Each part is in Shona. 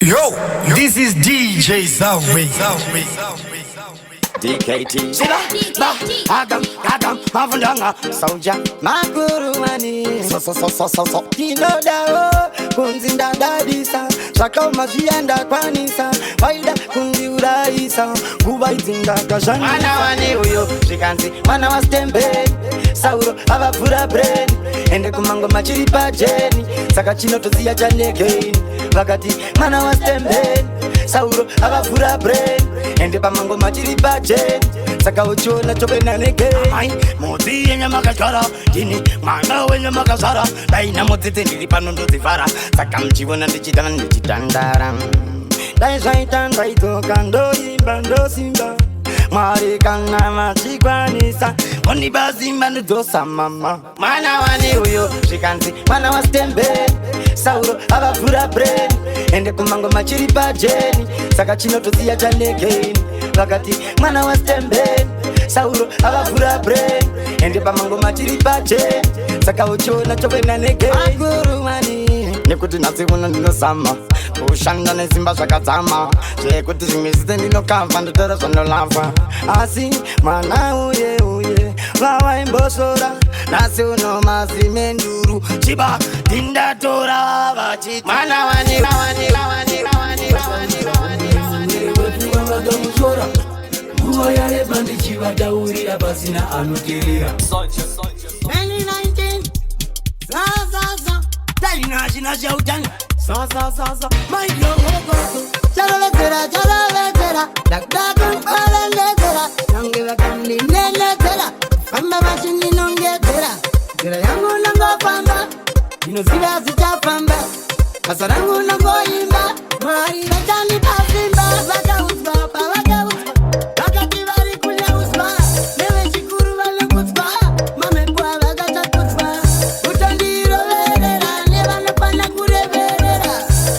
Yo, this is DJ Zahwe. DKT Agam Mavundanga Souljah Maguru Mani So Kinodao Kunzinda Dadisa Shaka Majianda Kwanisa Waida Kundi Uraisa Kuba Izinda Kashani Mana Wani Uyo Shikanzi Mana Wastembe Sauro Avapura Brain Ende Kumango Machiripa Jeni Saka Chino Tozia Jane Gain Vakati Mana Wastembe Sauro Avapura Brain Ende Pamango Machiripa Saka uchona chobe na neke Ai, moti yenye makashara Jini, manga wenye makasara Daina motite nilipano ndo zifara Saka mchiwana ndichitandara Dai shaitan daito kando imba ndo simba Marikanga machikwanisa Moni bazimba ndosa mama Mana wani uyo shikanzi Mana wastembe Sauro avafura brain Ende kumango machiripa jeni Saka chino tozia jane gain Vakati mana wastembe Sauro avafura brain Ende pamango machiripa jeni Saka uchona chobe na nege Aguru mani Nikuti nasivuna nino sama Ushanda nesimba shakatama Chekuti shimizite nino kamfa Ndotera sono lava Asi mana uye Wawa imbosora Nasi uno mazi menduru Chiba dinda tora Vachi Mana wani Uwa yale bandi chiva daurira Basina anutirira 2019 Zaza Dalina jina jautani Zaza My girl Chalolekera Dakdakum palalekera Nangeva kandi nelekera Famba machini nongetera Gira yangu nango famba Ino zida zita famba Kasarangu nango imba Mari rachani pasimba Waka usba Wakati vari kunya usba Newe chikuru wale kusba Mame kwa wakacha kusba Utandiro verera Neva nepana kure verera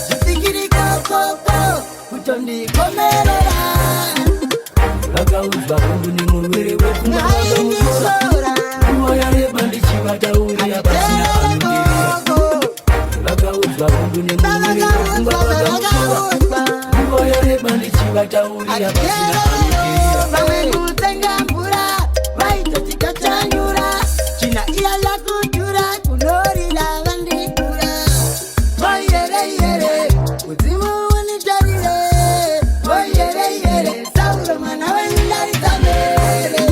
Jitikiri koko Utandi komerera Waka usba kundu ni mulwere weku Uwa yale bandi chiva daurira Basina anutirira Waka usba kundu ni mulwere weku Uwa yale bandi chiva daurira Basina anutirira Bawengu tenga mbura Vaito chika chanyura China iya la kutura Kunori la vandikura Yere Uzimu unijarire Yere Sauro mana wendari tabere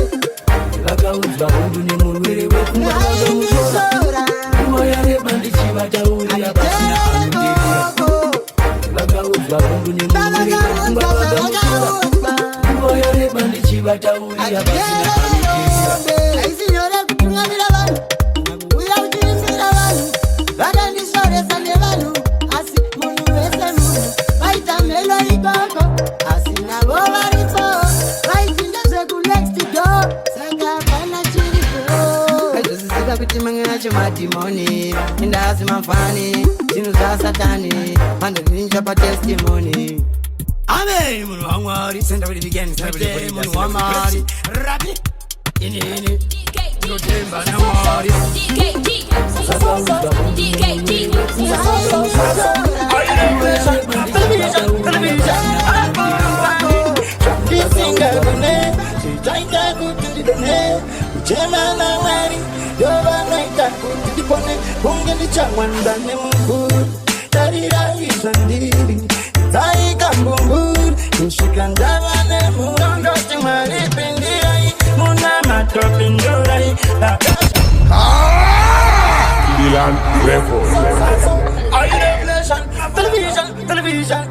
Waka usba kundu ni mulwere weku Uwa yale bandi chiva daurira Basina anutirira Waka usba kundu ni mulwere weku Uwa yale bandi chiva daurira Basina anutirira Aisinyore kutungamira vanu Nakubuya uchirisira vanu Vada ndisore sane vanu Asi munu vese munu Vaita melo ikoko Asi nabo varipo Vaitindeze ku next door Saka pana chiriko Kajosisika kuti mangena chimadimoni Indazi mafani Zinu za satani Mando ninja pa testimony Amen, munu wangwari Senda wili begin, munu wamari Rapi Ini Notemba na wari Kisinga gune Chitaita kutudidone Uchema na wari Yoba naita kutudipone Pungeli chawandane munguru Tarira isandiri Zaika mbunguru Ushikandavane Murondoti maripindirai Muna matopindurai Milan Records. Television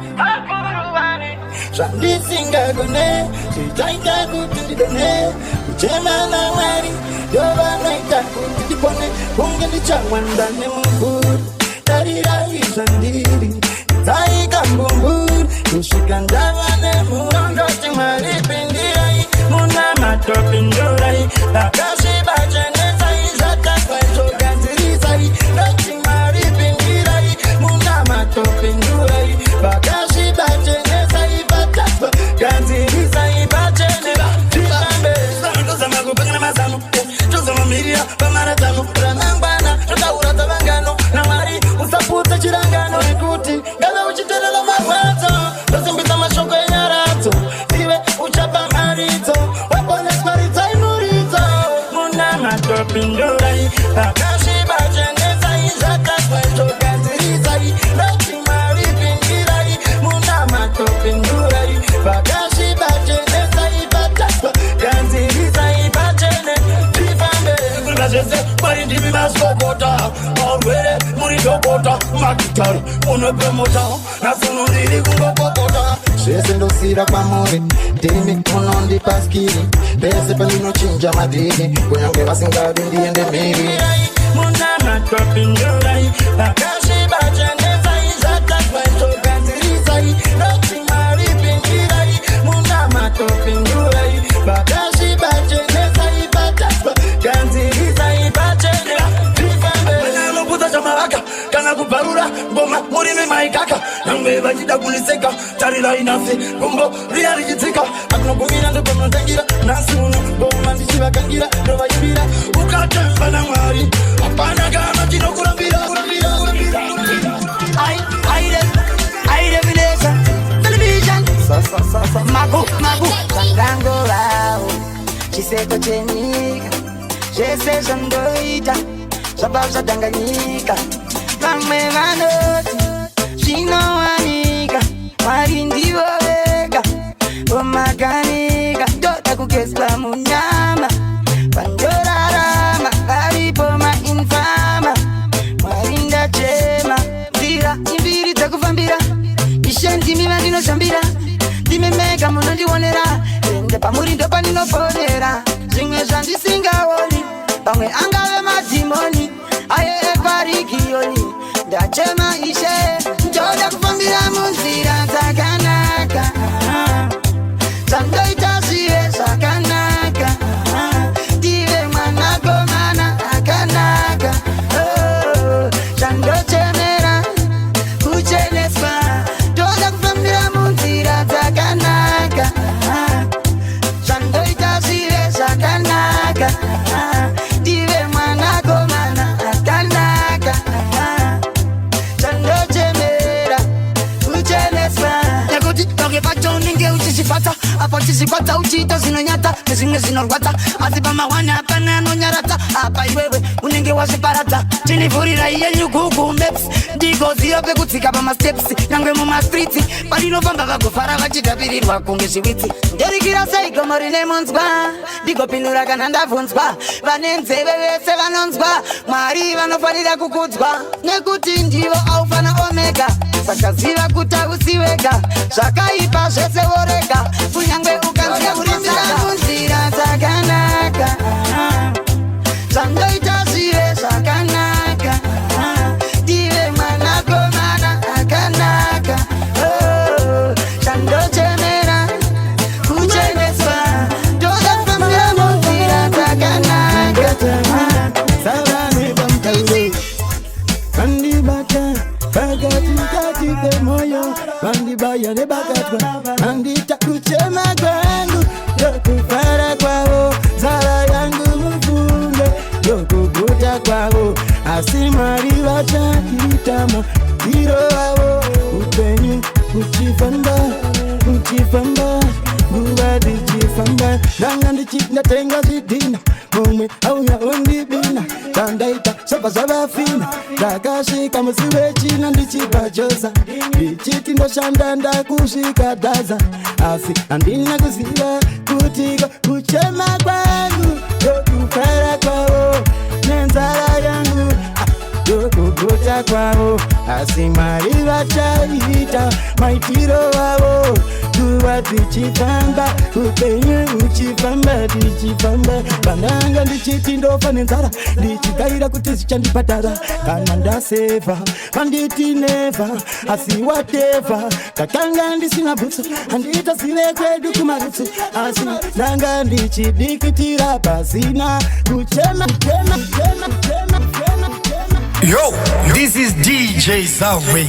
Shandi singa gune Chitaita kutudidone Uchema na wari Yoba naita kutudipone Pungeli chawandane munguru Tarira isandiri Zaika mbunguru Ushikandavane Murondoti maripindirai Muna matopindurai Takashi bajenezai Zatakwaito ganzirizai Rachi maripindirai Muna matopindurai Bakashi bajenezai Batakwa ganzirizai Bajenera Jilambe Santoza magupanga mazamu Choza mamiria Pamaratano Ranambana Chotaura tabangano Namari Usaputa chirangano Ikuti Gaza uchiterela mabwata Pota, Makitari, Unabemota, Nasunuri, Pota. Shese ndo sira kwa more Demi unondi paskiri Bese palino chinja madini Kwenye basingadi ndiende miri Munama topindurai Nakashi bachendezai Zatakwaito kanzirizai Notimari pingirai Munama topindurai Bakashi bachendezai Batakwa kanzirizai Bachendera Mwenye lopuza chamaraka Kana kubarura Goma murimi maikaka Nangwe bajida kuliseka Tarila inafi Gumbo riari jitika Akno kumina ndo kono tangira Nasunu Goma ndishiva kangira Nova yibira Ukatemba na mwari Apana gama chino kurambira I definition Television Magu Kangango lao Chiseko chenika Jese shandoita Shababza danganyika Kame manoti Shino wanika Marindi wega Omaganika Dota kukesla munyama Pandorarama Karipoma infama Marinda chema Zira imbiri takufambira Ishanti mima dino shambira Dime mega munondi wonera Rende pamurindo panino fonera Zinge shandi singa woli Pamwe angawe matimoni Aye parikioni Dachema ishe Njoda kufambira munzira Takanaka Sando itasiwe sakanaka Dive manako mana akanaka Sando chemera Kuchenespa Njoda kufambira munzira Takanaka Sando itasiwe sakanaka Dive manako mana akanaka Sando chemera Kuchenespa Nekuti toke pacho ninge uchisipata Apa chisipata uchita zinonyata Nezinge zinorwata Azipa mawane apana nonyarata Apa iwewe unenge wasiparata Chinifurira iye nyukuku maps Digo ziope kutika pa ma steps Nangwe muma streets Palino vamba vagofara vachitapirirwa kunge shiwiti Nderikira saiko morine monzwa Digo pinura kananda funzwa Vanenzeve vese vanonzwa Mwari vanofanira kukudzwa Nekuti ndivo alpha na omega Sakaziva kutakusiweka Zvakaipa zvese worega Kunyangwe ukanzia kurimbira munzira dzakanaka Zvandoita zvive zvakanaka Dive mwanakomana akanaka Zvandochemera kucheneswa Ndoda kufambira munzira dzakanaka Savane bamtauro Kandibata Bakati kate moyo Bandibaya ne bakatwa Andita kuchema kwangu Yokufara kwao Zara yangu mfunge Yokukuta kwao Asimari wachakitama Hiro wao Upenyu uchifamba Nguwadi chifamba Nanga ndichina tenga zidina Mume au ya undibina Tandaita saba fina Dakashika musiwe china ndichipachoza Ndichiti ndo shandanda kushika daza Asi andina kuziva kutigo Kuchema kwangu Yokufara kwao Nenzara yangu Yokukuta kwao Asimari wachaita Maitiro wao Tuwa tichifamba Upenye uchifamba Tichifamba Bananga ndichiti ndofa nenzara Ndichikaira kutisi chandipatara Kana ndaseva Panditi neva Asi whatever Kakanga ndisina butsu Andita sile kwedu kumaritsu Asi nanga ndichidikitira Pasina Kuchema Yo, this is DJ Zahwe.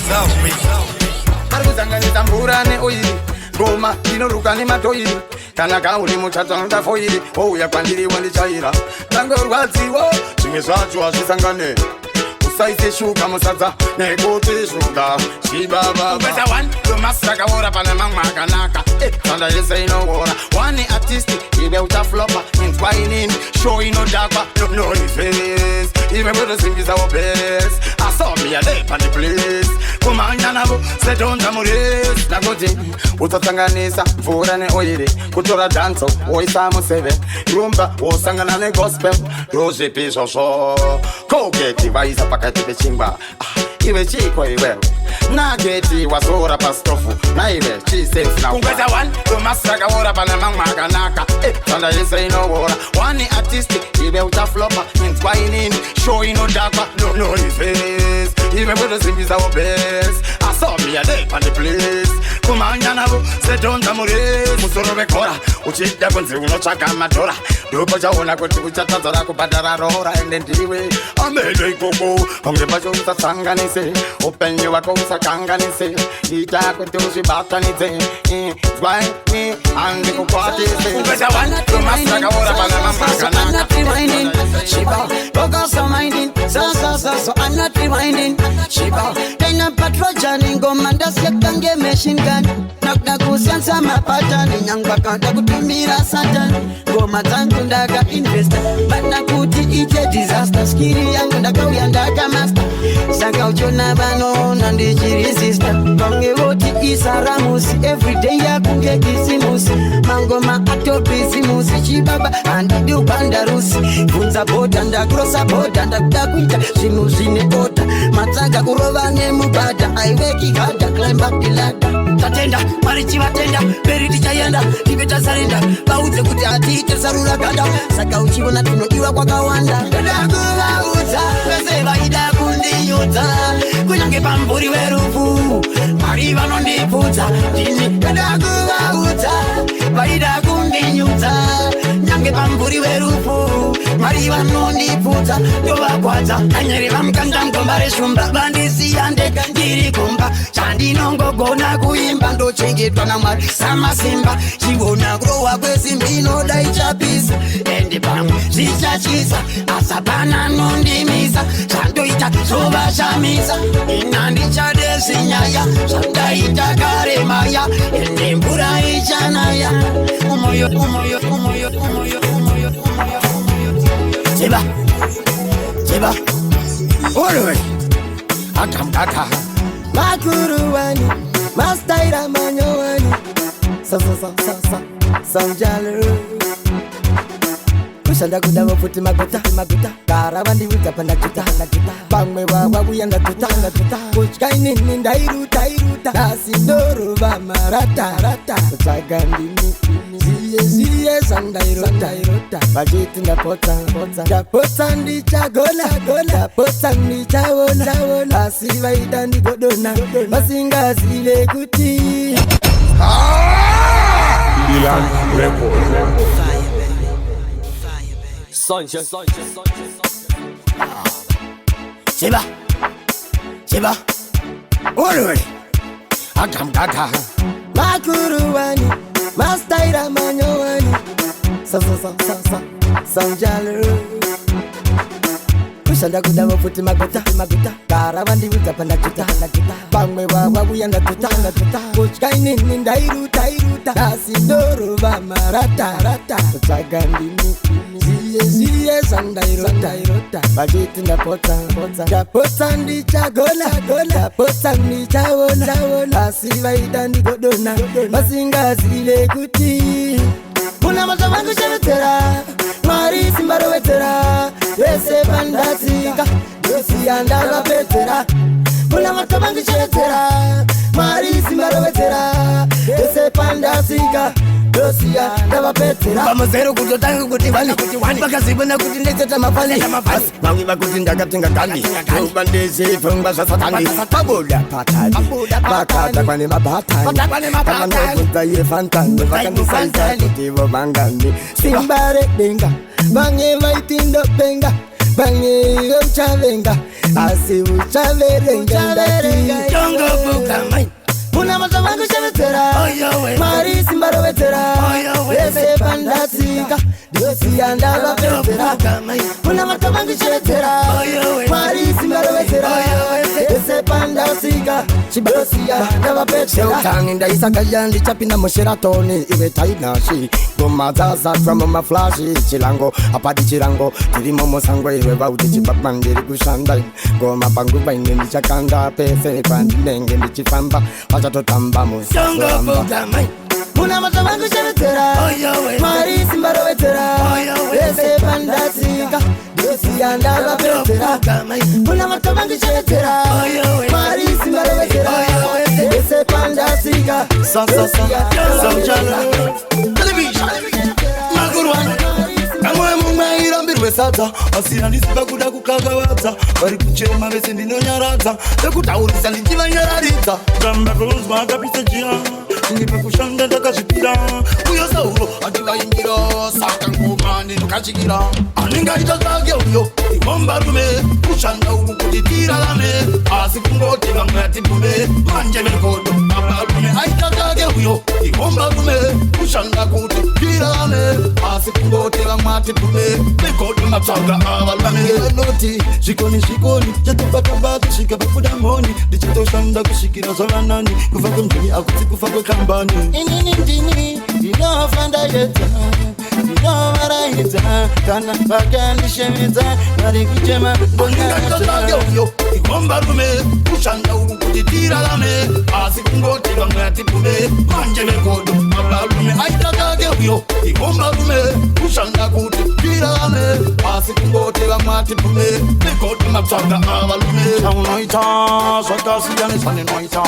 Marikuzanganisa mvura neoiri Goma inoruka nematoiri Kana kauri muchatsanga foiri Ouya kwandiri wandichaira Tango rwadziwo Zvimwe zvacho hazvisangane Usaise shuka musadza Nekuti shuka Shibaba Ubeta one Domasaka ora pana mamma akanaka Sanda yese inowora One artist Ibe utaflopa Inzwa inini Show inodakwa No ifes Ibe budu simbiza wopes I saw me a day pan the place Kumanya nabo Sedonda muris Nakuti Utatsanganisa Mvura neoiri Kutora danso Oisa museve Rumba Osangana ne gospel Rose piso so Kogeti vaisa pakati pechimba iwe chiko iwewe nageti wasora pastofu na iwe chisense na Kungweza one, tumasaka wora pana mangmaga naka Tanda yese ino wora One artistic, iwe utaflopa Intwine show ino dapa No face Iwe mwede simbiza wo best I saw me a day on the place Kumanya nabo, se donta mures Musoro bekora, uchida kunzi unochaka madora Dupo chaona kuti uchatazora kubadara rora Ende ndiwe, amele ikoko Konge bacho utasanganise Upenye wako usakanganise Ita kuti ushibatanise Zwai me, andi kukwatise Kungweza one, tumasaka wora pana mangmaga naka I'm not rewinding, Shiba. Focus on minding, so I'm not rewinding, Shiba. Then I'm patrolling, go man, that's your kange machine gun. Knock the cushions on my pattern, young bakanda could be me a satan. Go matangundaga investor, but nakuti ite disaster. Skiri and the go yandaga master. Saka Jonabano and the Jiri sister. Konge woti isaramusi, every day I could get kisimusi. Mango ma ato bisimusi, Chibaba and the bandarusi. Funza boat and the grossa boat and the dakwita. Shimuzine bota, Matsaga Kurova Nemubada. I wake it hard, climb up the ladder. Tatenda, Marichiva tenda, Periti Chayanda, Tibeta Sarenda, Pauze Kutati, Sarula Ganda, Saka Uchivana to Iwa Wakawanda. Daguva Uta, Peseva Ida Kundi Yuta, Kunange Pamburi Verufu, Mariva non di Puta, Dini, Daguva Uta, Vaida Kundi Yuta, Nange Pamburi Verufu, Mariva non di Puta, Yova Quata, Anyerivam Kandam Kombare Shumba, Bandisi and the Kandiri Kumba, Chandi Nongo Gona Kuimba, do change on a mar, Sama Simba, she wanna grow up with Simbino, Daicha Pisa, and the Bam, Zicha Chisa, Asabana non di Misa, Sandoita, Sova Shamisa, Inandicha de Sinyaya, Sandaita Karemaya, and Nimbura Ichanaya, Umoyo, Umoyo, Umoyo, Umoyo, Umoyo, Umoyo, Chiba, Chiba, Oluwe Akamkaka Makuruwani Mastaira manyowani Souljah Luv Kushanda kudawa futi maguta Kara wandi wita panda juta Bangme wawa uyanda tuta Kuchkaini ndairuta Nasi ndoro ba marata Kuchagandi Ziye sandairota Bajiti ndapota ndicha gola ndicha wona Asiva idandi godona Masinga zile kuti Milan Records. Chiba Oluwe Akamkaka Makuruwani Mastaira manyowani Souljah Luv Kushanda kudawa futi maguta Kara wandi wita panda juta Bangme wawa uyanda tuta Kuchkaini ndairuta Nasi ndoro ba marata Kuchagandi Ziye sandairota Bajiti ndapota ndicha gola ndicha wona Asiva idandi godona Masinga zile kuti Muna maza wangu shevetera Mari simbaro wetera Wese bandazika Dosi andala petera Muna maza wangu shevetera Mari simbaro wetera Wese bandazika Dosi andala petera Bamazero kutotanga kuti wani Bakazibona kuti ndeteta mafali Mangi bakuti ndagatinga kandi Ubandezi funga satani Babuda patani Bakata kwani mabatani Kama ndokuta ye fantani Vakandisaita kutivo bangani Simbare denga Bange maitindo penga Bange uchavenga Asi uchaverenga ndaki Jongo buka mai Muna maza wangu shevetera Mari simbaro wetera Wese bandazika Dosi andala petera Muna maza wangu shevetera Mari simbaro wetera Wese bandazika Dosi andala petera Sheutangi ndaisaka yandi chapina mosheratoni Iwe tainashi Goma zaza from my flashy Chilango, apadi chirango Tirimo mosango iwe bauti chipapandiri kushanda Goma bangu baini nichakanda Pese pandi nenge nichifamba Acha totamba musamba kuna matamangu shemetera Mari simbaro wetera Ese pandasika Dosi andava petera Kuna matamangu shemetera Mari simbaro wetera Ese pandasika Souljah Luv Television Magurwana Kamwe mumaira mbirwe sata Asira nisipa kuda kukagawata Bari kuchema bese ndinonyaradza Dekutaurisa ndinjivanyararidza Gamba kulunzwa akapisa jia Nipe kushanga ndakazvipira Uyo Sauro andivaingira Saka ngomani nukachikira Aninga itazage uyo Iwomba rume Kushanga uku kutitira lame Asi kungoti vamwe atipume Manje mekodo Aba rume Aitazage uyo Iwomba rume Kushanga kutitira lame Asi kungoti vamwe atipume Mekodo mapsaga ava lame Noti Shikoni Jatubata Shika pakuda moni Dichitoshanda kushikira zavanani Kufa kumjini akuti kufa kambani Inini Inofanda yeta Inovaraita Kana bakani shemita Nari kuchema Ndonyata Yo Ikomba rume Kushanda ukutitira lame Asi kungoti vamwe atipume Manje mekodo Mabla rume Aitakage yo Ikomba rume Kushanda kutitira lame Asi kungoti vamwe atipume Mekodo mapsaga ava lume Noita Sakasi yane sane noita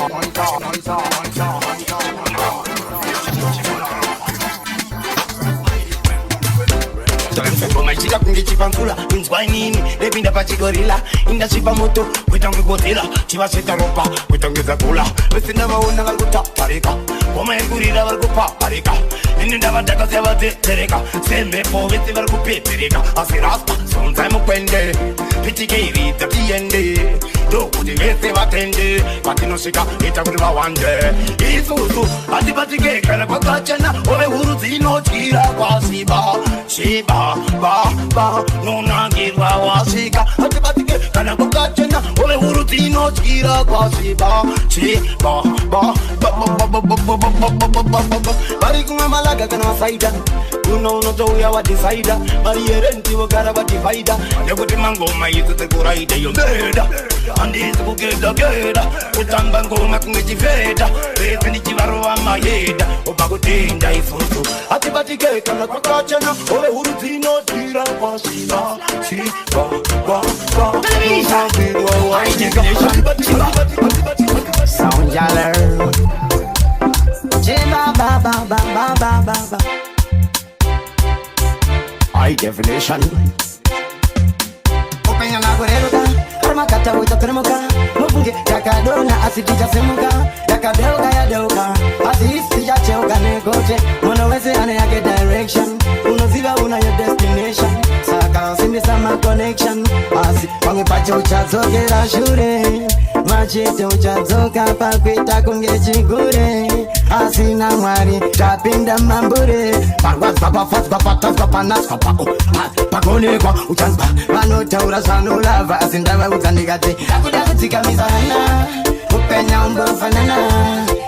Chika kungi chipankula, unzwa nini, lepinda pachigorila Inda chipa moto, wetangu gotila Chiva seta ropa, wetangu zakula Wesenda waona walguta, parika Koma egurira walgupa, parika Ininda vataka sevate, tereka Sembe po vete walgupe, tereka Asirasta, sonza mukwende Pitike irita tiende Dokuti vete vatende Patino shika, ita kuriva wande Isusu, atipatike Kana kwa kachana, ove huru zino chira kwa siba Shiba, ba, nuna girwa wasika Atipatike, kana kwa kachana Ove huru zino chira kwa siba Shiba, ba Bari kuma malaga kana wasaida Uno toya wa decider Bari erenti wakara wa divider Nekuti mangoma yitu te kuraida yombeda Andi tu kugeda geda Utamba ngoma kungejiveda Rete ni chivaro wa mayeda Obago tinda isusu Atipatike kana kwa kachana Ole urutino tira kwa shiba Shiba, ba Souljah Luv Jima ba High definition Openya na kureruka Arma kata wita tremuka Mufunge kakadona asitija semuka Yakadeuka ya deuka Asistija cheuka negoche Monoweze ane yake direction Unoziva una your destination Saka sindi sama connection Asi wange pache uchazokera shure Machete uchazoka pakwita kunge chigure Asina mwari tapinda mambure Pangwa papa fast papa tas papa nas papa Pakonekwa uchanpa Vanotaura sanolava asindava utsandikati Akudakutika mizana Upenya umbofanana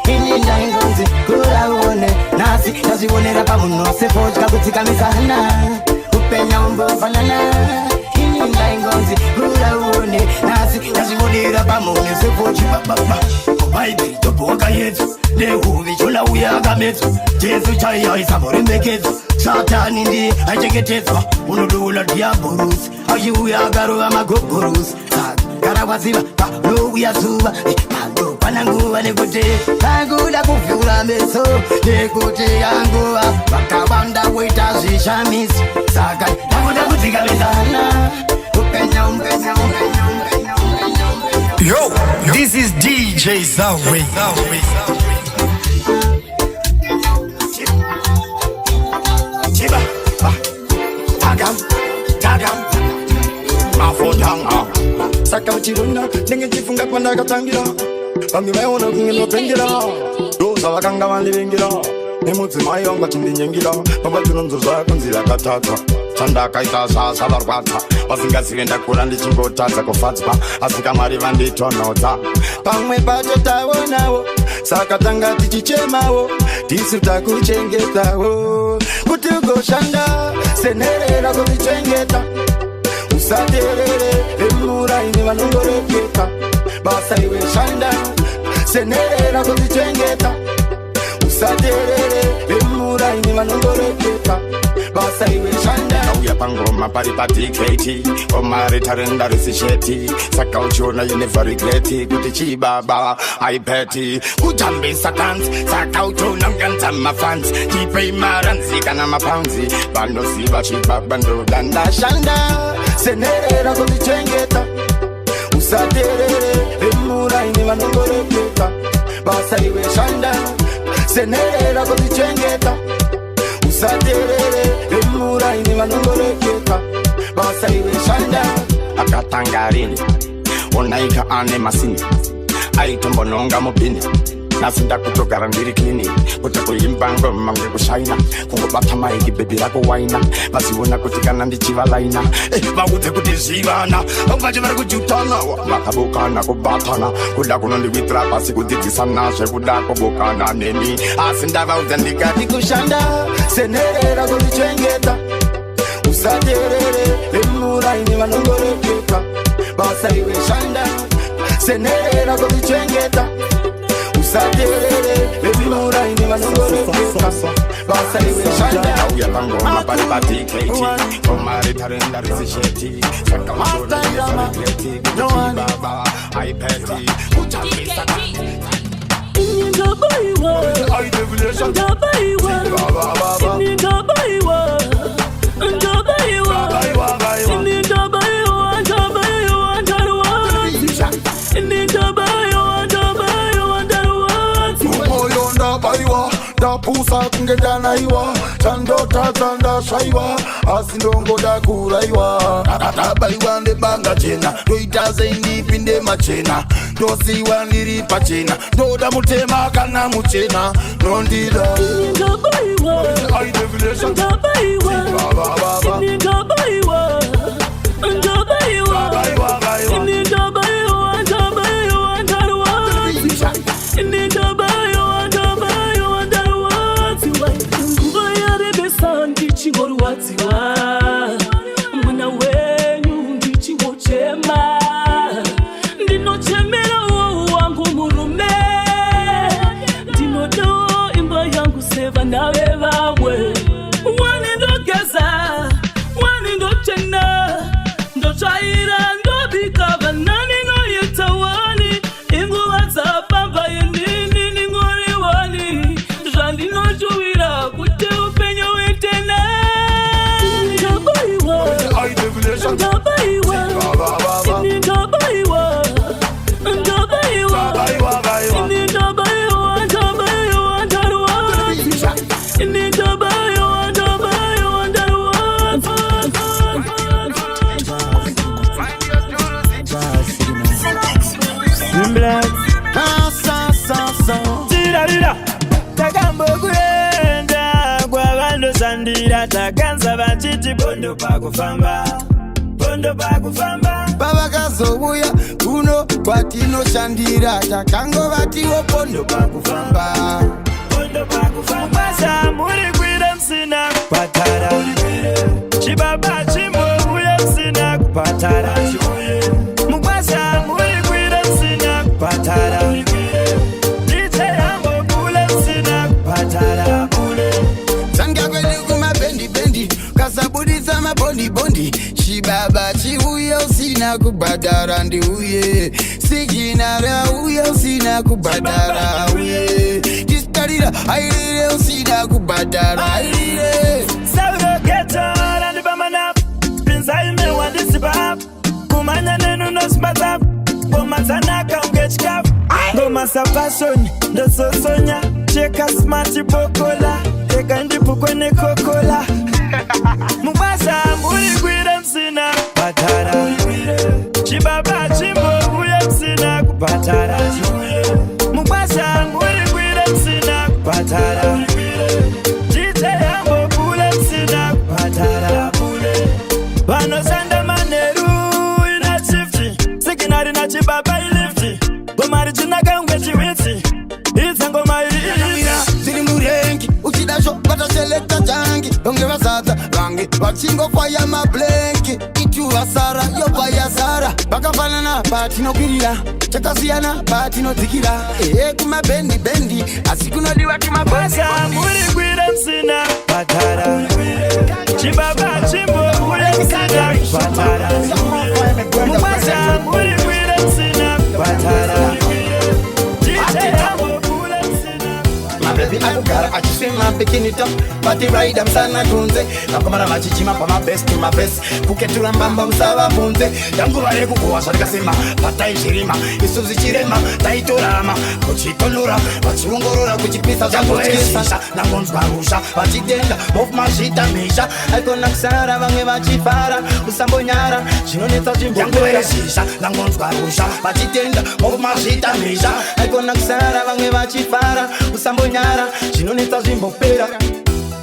Ininda ingonzi kuraone Nasi yazionera pamunose Fojka kutika mizana Upenya umbofanana Ininda ingonzi kuraone Nasi yazionera pamunose Fojka Baby, topo waka yetu Nehuvi chula uyaga metu Jesu chaya isaborembeketu Satani ndi achegetezwa Unodula diaborusi Aji uyaga roa magogorusi Karawaziva, palo uyazuva Palo pananguwa nekote Pagula kufyula meso Nekote yanguwa Wakabanda wita zishamisi Saka, takuda kutika mezana Upenya Yo, this is DJ Zahwe. Chiba, tagam Mafondanga Saka uchiruna, nenge chifunga kwa ndakatangira Bami weona kungeno tengira Doza wakanga walivengira Nemutsi mayonga chindinyengira Baba tunonzoza kunzira katata Chanda kaita sasa varwata Vasingazive ndakura ndichingotadza kufatswa Asika mwari vanditonodza Pamwe pacho tawonawo Saka tanga tichichemawo Tisu takuchengetawo Kuti ugoshanda Senerera kuvichengeta Usaterere Emura ine vanongoreketa Basa iwe shanda Senerera kuvichengeta Usaterere Emura ini manongorekeka Basa iwe shanda Nauya pangoma pari patiketi Omari tarenda risisheti Saka uchona you never regreti Kuti chibaba haipeti Kujambisa dance Saka uchona mganta mafans Kipe imaranzi kana mapanzi Bando siba chibaba ndo danda shanda Senerera kuti chengeta Usaterere Emura ini manongorekeka Basa iwe shanda Senerera kuti chengeta Usaterere Emura ini manongorekeka Basa iwe shanda Akatangarini Onaika ane masini Aitombolonga mobini Nasinda kutogara ndiri klini Kutakuimbango mange kushaina Kungobata maigi baby lako waina Basiwona kutikana ndichiva laina Bawute kutizivana Bajimara kujutana Bakabukana kubatana Kuda kunondi witra pasi kutitisana Shekuda kubukana nemi Asinda bauza ndigati kushanda Senerera kulichengeta Usaterere Emura ini manongorekeka Basa iwe shanda Senerera kulichengeta Usaterere Emura ini manongorekeka Basa iwe shanda Nauya pangoma pari patiketi Omari tarenda risisheti Saka uchona yesa regreti Kuchibaba haipeti Kujambisa Da pusa kungedana iwa Chandota tanda shaiwa Asindongo da kura iwa Akataba iwa nde banga chena Doitaze indipi nde machena Dosiwa niripa chena Doda mutema kana muchena Nondida Ndaba iwa Ndaba iwa Ndaba iwa Ndaba iwa Ndaba Mwana wenyu ndichingo chema Ndinochemera wangu murume Ndinodo imba yangu seva nawe vawe Wanindogeza, wanindochena Ndochaira ndobikava nani noyetawani Inguwa za pamba yenini ningori wani Jandinojuwira kute upenyo wetena Ndaba iwa Sini ndaba iwa Ndaba iwa Sini ndaba iwa Ndaba iwa Ndarwa Sini ndaba iwa Ndaba iwa Ndarwa Black Tira rira Tagambo kuenda Kwa gando sandira Taganza bachiti bondo pakufamba Bondo pakufamba Baba kazobuya Kuno kwatino shandira Takango batiwo bondo pakufamba Bondo pakufamba Samuri kwira msina kupatara Chibaba chimbo uya msina kupatara Mkwasa muri kwira msina kupatara Diche yango kule msina kupatara Sanga kweli kuma bendi Kasabudiza mabondi Chibaba chihuye usina kubadara ndi uye Siginara uye usina kubadara uye Distarira airire usina kubadara airire Sauro geto randi bamana Pinza ime wandisiba Kumanya nenu no spazap Goma zanaka ungechikaf Goma sa passion ndo sosonya Cheka smarti bokola Eka ndipu kwenye kokola Mubasa muri kwira msina Patara Chibaba chimbo uye msina kupatara Mubasa muri kwira msina kupatara Jite yambo kule msina kupatara Wano sanda maneru ina chifti Sikinari na chibaba ilifti Gomari jinaka unge chiwiti Itza ngoma ilifti Zili murengi Uchidasho bata selekta changi Donge vasata Rangi Wachingo faya mablenki Itu asara Yoba ya zara Baka fanana Batino kirira Chakasiana Batino tikira Kuma bendi Asikuna diwa kima Basa muri kwira msina patara chibaba chimbo kule msina patara mumasa kule msina patara Baby, I gotta I say my bikini top, party ride I'm sana tunze. Nakomara machichima pa my best to my best. Kuketura mbamba msava punze. Yangu wale kukuwa sarika sema, pata ishirima, isuzi chirema, taitorama, kuchitonura, wachungurura, kuchipisa zangu esisha, nangonzwa rusha, wachidenda, mof mashita misha. Aikona ksara, vange wachifara, usambonyara, shinoneta jimbo yangu esisha, nangonzwa rusha, wachidenda, mof mashita misha. Aikona ksara, vange wachifara, usambonyara, chinoneta zvimbopera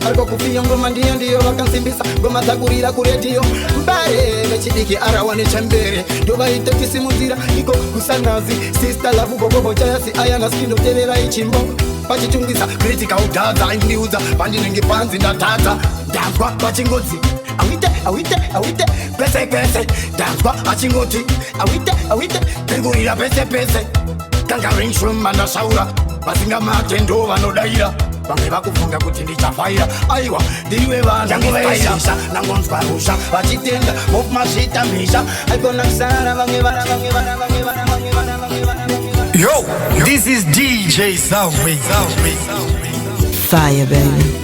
ariko kufiya ngoma ndiyo vakansimbisa ngoma dzakurira kuredhiyo mbare vechidiki arawane chembere ndovaite tisimudzira iko kusanazi sister lavu bobobo chayasi ayana skindoterera ichimbo pachichungisa kritika udhadza aindiudza pandinenge panzi ndatadza ndanzwa pachingodzi awite pese ndanzwa achingoti awite tengurira pese kanga ringshroom mandashaura vasinga matendo vanodaira vamwe vakufunga kuti ndichafaira aiwa ndiriwe vanhu vaisisa nangonzwa rusha vachitenda mofumazvita misha aikona kusara vamwe Yo, this is DJ Zahwe. Fire, baby.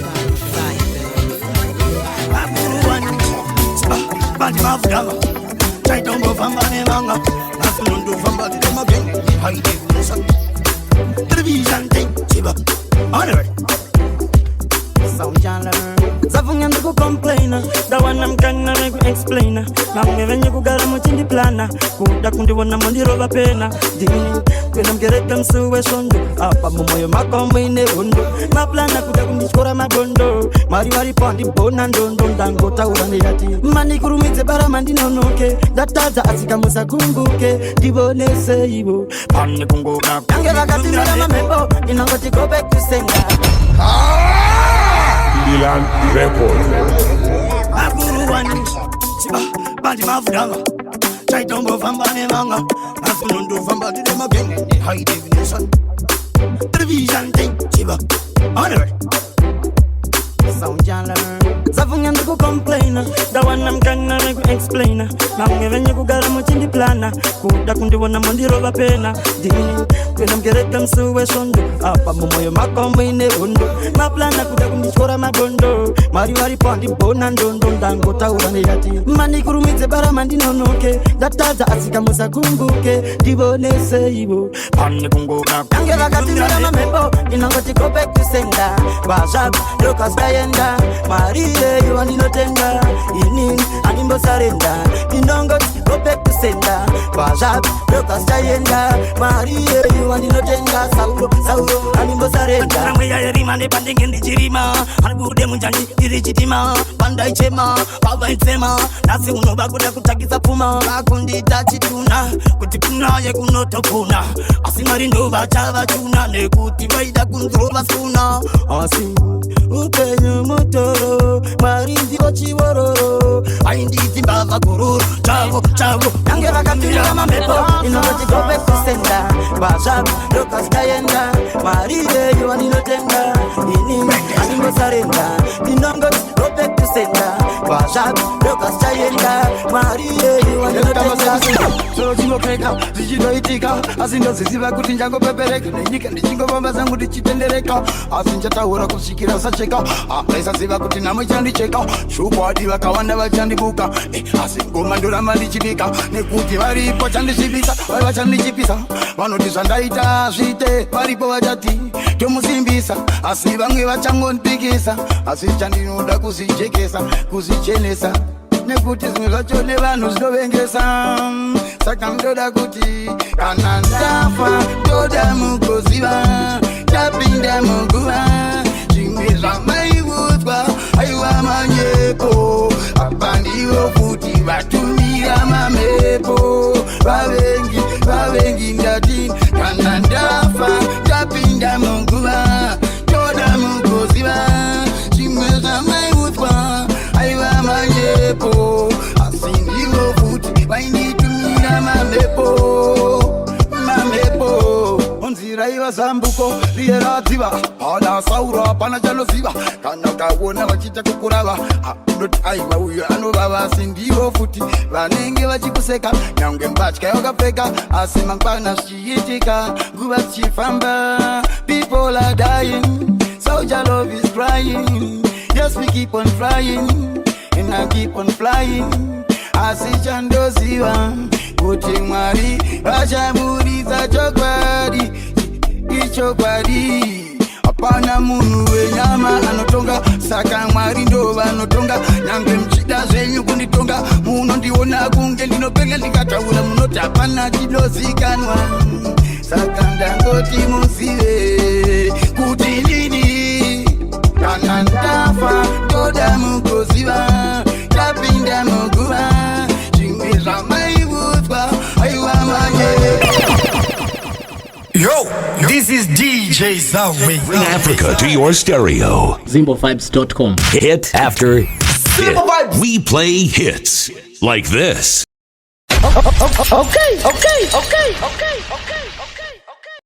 Bandi mafugama chaitombo famba nemanga nasunundu famba titomagenge haidekusa television thing chiba honor Souljah Luv Zafunga ndugu complainer Dawana mkana negu explainer Nange venye kugara mutindi plana Kuda kundi wana mondiroba pena Dini kwena mgereka msuwe shondo Apa mumoyo makombo ine rondo Maplana kuda kundi chkora magondo Mari pondi bona ndondo Ndango taurande yati Mani kurumize bara mandi nonoke Dataza asika musa kumbuke Dibonese ibo Pani kungoka Yange wakati nila mamebo Inangoti go back to senga Milan Record. Aguru wani Bandi mafugama chaitombo famba nemanga nasunundu famba titomagenge haidekusa television thing chiba honor Souljah Luv Zafunga ndugu complainer Dawana mkana negu explainer Nange venye kugara mutindi plana Kuda kundi wana mondiroba pena Dini kwena mgereka msuwe shondo Apa mumoyo makombo ine rondo Maplana kuda kundi chkora magondo Mari pondi bona ndondo Ndango taurane yati Mani kurumize bara mandi nonoke Dataza asika musa kumbuke Dibonese ibo Pani kungoka Yange wakati nila mamebo Inangoti go back to sender Wajab, Lucas Kayenda Marie, you want no tender Inin, animbo sarenda Inongoti go back to sender Wajab, Lucas Kayenda Marie, you want no tender Saulo, animbo sarenda Namwe ya erima ne pandenge ndichirima Halibude munjani irichitima Panda ichema, baba ichema Nasi unoba kuda kutakisa puma Makundi tachituna Kuti kunaye kunotokuna Asimari ndo bachava chuna Nekuti vaida kunzroba suna Asi upenyu mutoro Marinzi wachiwororo Ainditi mbava kururu Chavo Yange vakatira mamepo Inongoti go back to sender Bashab, Lucas Kayenda Marie, you want no tender Ini, animbo sarenda Inongoti go back to sender Bashab, Lucas Kayenda Marie, you want no tender Solo chingo kreka, zichido itika Asindo ziziva kuti njango pepereka Nenyika ndichingo bamba zangu ndichitendereka Asinja taura kushikira usacheka Aisa ziva kuti namo chandicheka Shuko adi wakawanda wachandibuka Asingoma ndurama ndichibika Nekuti varipo chandishibisa Vari wachandichipisa Vanoti zvandaita zvite Varipo vachati tomusimbisa Asi vamwe vachangondipikisa Asi chandinoda kuzijekesa Kuzichenesa Nekuti zimwe zvacho nevanhu zvinovengesa Saka ndoda kuti kana ndafa ndoda mugoziva Tapinda muguva zvimwe zvamaiudzwa aiwa manyepo apa ndivo futi vatumira mamhepo vavengi ndati kana ndafa tapinda muguva ndoda mugoziva zvimwe zvamaiudzwa aiwa manyepo asi ndivo futi vainditumira mamhepo onzira iva zambuko riyera vadziva hana saura pana chanoziva kana ukaona vachiita kukurava unoti aiwa uyo anovava sindivo futi vanenge vachikuseka nyange mbatya yakapfeka asi mangwana zvichiitika nguva dzichifamba people are dying Souljah Luv is crying yes we keep on flying and I keep on flying asi chandoziva kuti Mwari vachaburitsa chokwadi ichokwadi hapana munhu wenyama anotonga saka Mwari ndo vanotonga nyange mchida zvenyu kunditonga munondiona kunge ndinopenga ndikataura munoti hapana chinozikanwa saka ndangoti muzive kuti ndini kana ndafa toda mugoziva tapinda muguva zvimwe zvamaivudzwa aiwa manye. Yo, this is DJ Zahwe. Bring Africa to your stereo. ZimboVibes.com. Hit after hit. We play hits like this. Okay.